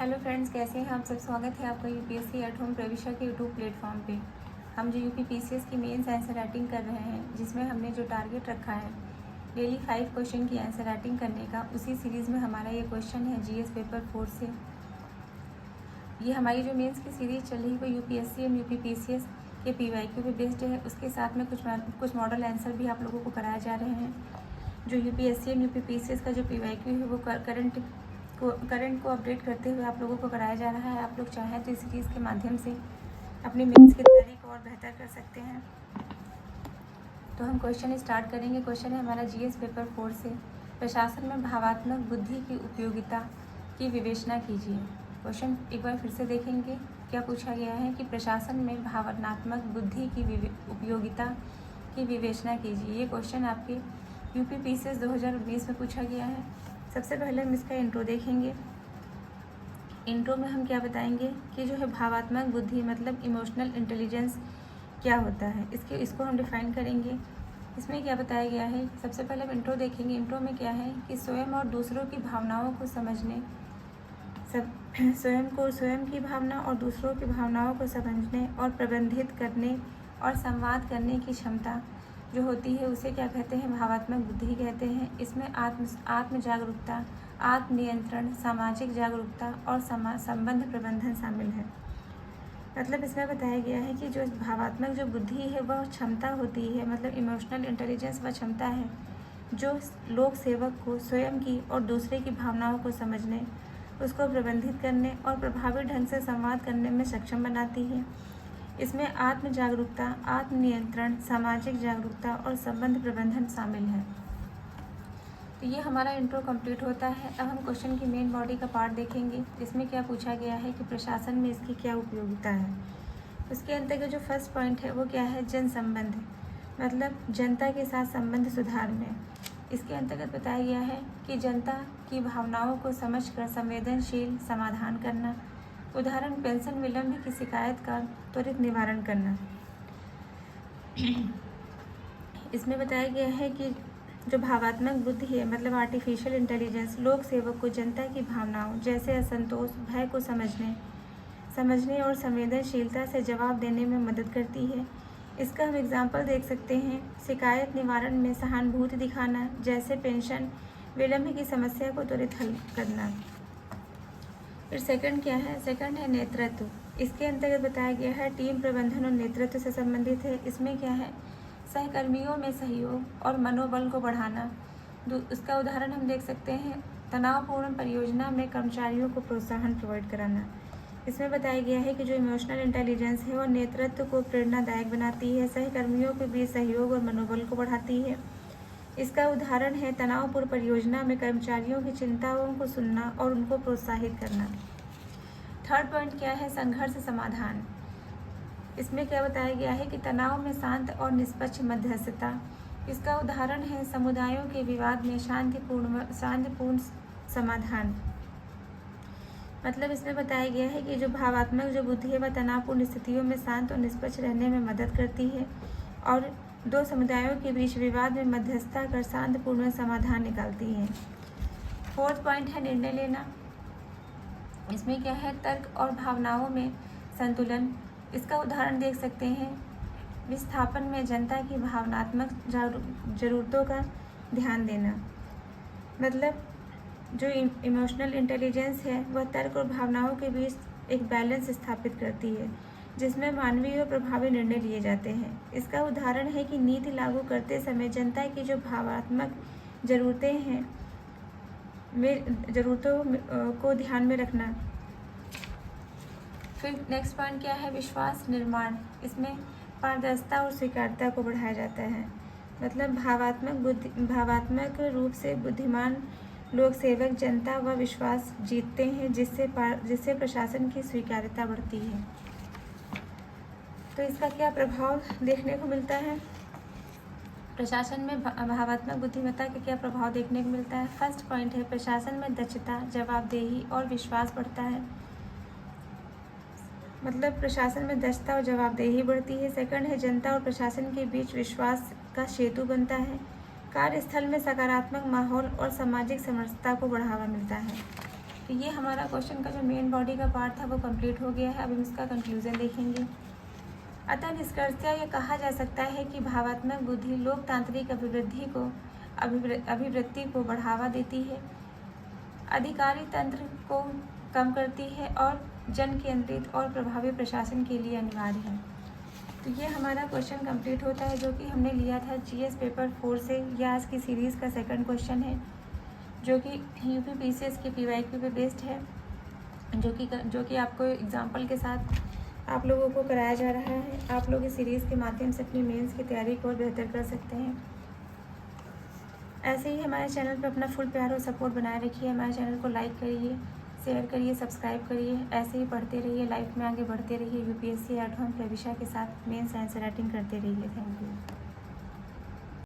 Hello friends, कैसे हैं आप सब। स्वागत है आपका यूपीएससी एट होम प्रविशा के यूट्यूब प्लेटफॉर्म पे। हम जो यूपी पीसीएस की मेंस आंसर राइटिंग कर रहे हैं, जिसमें हमने जो टारगेट रखा है डेली 5 क्वेश्चन की आंसर राइटिंग करने का, उसी सीरीज़ में हमारा ये क्वेश्चन है जीएस पेपर 4 से। ये हमारी जो मेंस की सीरीज़ चल रही है वो यूपीएससी एंड यूपी पीसीएस के पीवाईक्यू पे बेस्ड है। उसके साथ में कुछ मॉडल आंसर भी आप लोगों को कराए जा रहे हैं। जो यूपीएससी एंड यूपी पीसीएस का जो पीवाईक्यू है वो करंट को अपडेट करते हुए आप लोगों को कराया जा रहा है। आप लोग चाहें तो इस सीरीज़ के माध्यम से अपनी मेंस की तैयारी को और बेहतर कर सकते हैं। तो हम क्वेश्चन स्टार्ट करेंगे। क्वेश्चन है हमारा जीएस पेपर 4 से, प्रशासन में भावात्मक बुद्धि की उपयोगिता की विवेचना कीजिए। क्वेश्चन एक बार फिर से देखेंगे। क्या पूछा गया है कि प्रशासन में भावनात्मक बुद्धि की उपयोगिता की विवेचना कीजिए। ये क्वेश्चन आपके यूपी पीसीएस 2019 में पूछा गया है। सबसे पहले हम इसका इंट्रो देखेंगे। इंट्रो में हम क्या बताएंगे कि जो है भावात्मक बुद्धि मतलब इमोशनल इंटेलिजेंस क्या होता है, इसको हम डिफाइन करेंगे। इसमें क्या बताया गया है, सबसे पहले हम इंट्रो देखेंगे। इंट्रो में क्या है कि स्वयं और दूसरों की भावनाओं को समझने, स्वयं की भावना और दूसरों की भावनाओं को समझने और प्रबंधित करने और संवाद करने की क्षमता जो होती है उसे क्या कहते हैं, भावात्मक बुद्धि कहते हैं। इसमें आत्म जागरूकता, आत्म नियंत्रण, सामाजिक जागरूकता और संबंध प्रबंधन शामिल है। मतलब इसमें बताया गया है कि जो भावात्मक जो बुद्धि है वह क्षमता होती है, मतलब इमोशनल इंटेलिजेंस वह क्षमता है जो लोक सेवक को स्वयं की और दूसरे की भावनाओं को समझने, उसको प्रबंधित करने और प्रभावी ढंग से संवाद करने में सक्षम बनाती है। इसमें आत्म जागरूकता, आत्म नियंत्रण, सामाजिक जागरूकता और संबंध प्रबंधन शामिल है। तो ये हमारा इंट्रो कंप्लीट होता है। अब हम क्वेश्चन की मेन बॉडी का पार्ट देखेंगे, जिसमें क्या पूछा गया है कि प्रशासन में इसकी क्या उपयोगिता है। उसके अंतर्गत जो फर्स्ट पॉइंट है वो क्या है, जन संबंध, मतलब जनता के साथ संबंध सुधार में। इसके अंतर्गत बताया गया है कि जनता की भावनाओं को समझकर संवेदनशील समाधान करना। उदाहरण, पेंशन विलंब की शिकायत का त्वरित निवारण करना। इसमें बताया गया है कि जो भावात्मक बुद्धि है मतलब आर्टिफिशियल इंटेलिजेंस लोक सेवक को जनता की भावनाओं जैसे असंतोष, भय को समझने और संवेदनशीलता से जवाब देने में मदद करती है। इसका हम एग्जाम्पल देख सकते हैं, शिकायत निवारण में सहानुभूति दिखाना, जैसे पेंशन विलंब की समस्या को त्वरित हल करना। फिर सेकंड क्या है, सेकंड है नेतृत्व। इसके अंतर्गत बताया गया है टीम प्रबंधन और नेतृत्व से संबंधित है। इसमें क्या है, सहकर्मियों में सहयोग और मनोबल को बढ़ाना। उसका उदाहरण हम देख सकते हैं, तनावपूर्ण परियोजना में कर्मचारियों को प्रोत्साहन प्रोवाइड कराना। इसमें बताया गया है कि जो इमोशनल इंटेलिजेंस है वो नेतृत्व को प्रेरणादायक बनाती है, सहकर्मियों के बीच सहयोग और मनोबल को बढ़ाती है। इसका उदाहरण है तनावपूर्ण परियोजना में कर्मचारियों की चिंताओं को सुनना और उनको प्रोत्साहित करना। थर्ड पॉइंट क्या है, संघर्ष समाधान। इसमें क्या बताया गया है कि तनाव में शांत और निष्पक्ष मध्यस्थता। इसका उदाहरण है समुदायों के विवाद में शांतिपूर्ण समाधान। मतलब इसमें बताया गया है कि जो भावात्मक जो बुद्धि है वह तनावपूर्ण स्थितियों में शांत और निष्पक्ष रहने में मदद करती है और दो समुदायों के बीच विवाद में मध्यस्थता कर शांतिपूर्ण समाधान निकालती है। फोर्थ पॉइंट है निर्णय लेना। इसमें क्या है, तर्क और भावनाओं में संतुलन। इसका उदाहरण देख सकते हैं, विस्थापन में जनता की भावनात्मक जरूरतों का ध्यान देना। मतलब जो इमोशनल इंटेलिजेंस है वह तर्क और भावनाओं के बीच एक बैलेंस स्थापित करती है, जिसमें मानवीय और प्रभावी निर्णय लिए जाते हैं। इसका उदाहरण है कि नीति लागू करते समय जनता की जो भावनात्मक ज़रूरतें हैं ज़रूरतों को ध्यान में रखना। फिर नेक्स्ट पॉइंट क्या है, विश्वास निर्माण। इसमें पारदर्शिता और स्वीकार्यता को बढ़ाया जाता है। मतलब भावात्मक रूप से बुद्धिमान लोक सेवक जनता व विश्वास जीतते हैं, जिससे प्रशासन की स्वीकार्यता बढ़ती है। तो इसका क्या प्रभाव देखने को मिलता है, प्रशासन में भावात्मक बुद्धिमत्ता का क्या प्रभाव देखने को मिलता है। फर्स्ट पॉइंट है, प्रशासन में दक्षता, जवाबदेही और विश्वास बढ़ता है। मतलब प्रशासन में दक्षता और जवाबदेही बढ़ती है। सेकंड है, जनता और प्रशासन के बीच विश्वास का सेतु बनता है। कार्यस्थल में सकारात्मक माहौल और सामाजिक समरसता को बढ़ावा मिलता है। तो ये हमारा क्वेश्चन का जो मेन बॉडी का पार्ट था वो कंप्लीट हो गया है। अब हम इसका कंक्लूजन देखेंगे। अतः निष्कर्षतः यह कहा जा सकता है कि भावात्मक बुद्धि लोकतांत्रिक अभिवृत्ति को बढ़ावा देती है, अधिकारी तंत्र को कम करती है और जन केंद्रित और प्रभावी प्रशासन के लिए अनिवार्य है। तो ये हमारा क्वेश्चन कंप्लीट होता है, जो कि हमने लिया था जीएस पेपर 4 से। यह आज की सीरीज़ का सेकंड क्वेश्चन है, जो कि यूपी पीसीएस के पीवाईक्यू पे बेस्ड है, जो कि आपको एग्जाम्पल के साथ आप लोगों को कराया जा रहा है। आप लोग इस सीरीज़ के माध्यम से अपनी मेंस की तैयारी को और बेहतर कर सकते हैं। ऐसे ही हमारे चैनल पर अपना फुल प्यार और सपोर्ट बनाए रखिए। हमारे चैनल को लाइक करिए, शेयर करिए, सब्सक्राइब करिए। ऐसे ही पढ़ते रहिए, लाइफ में आगे बढ़ते रहिए। यूपीएससी एट होम प्रविशा के साथ मेंस आंसर राइटिंग करते रहिए। Thank you.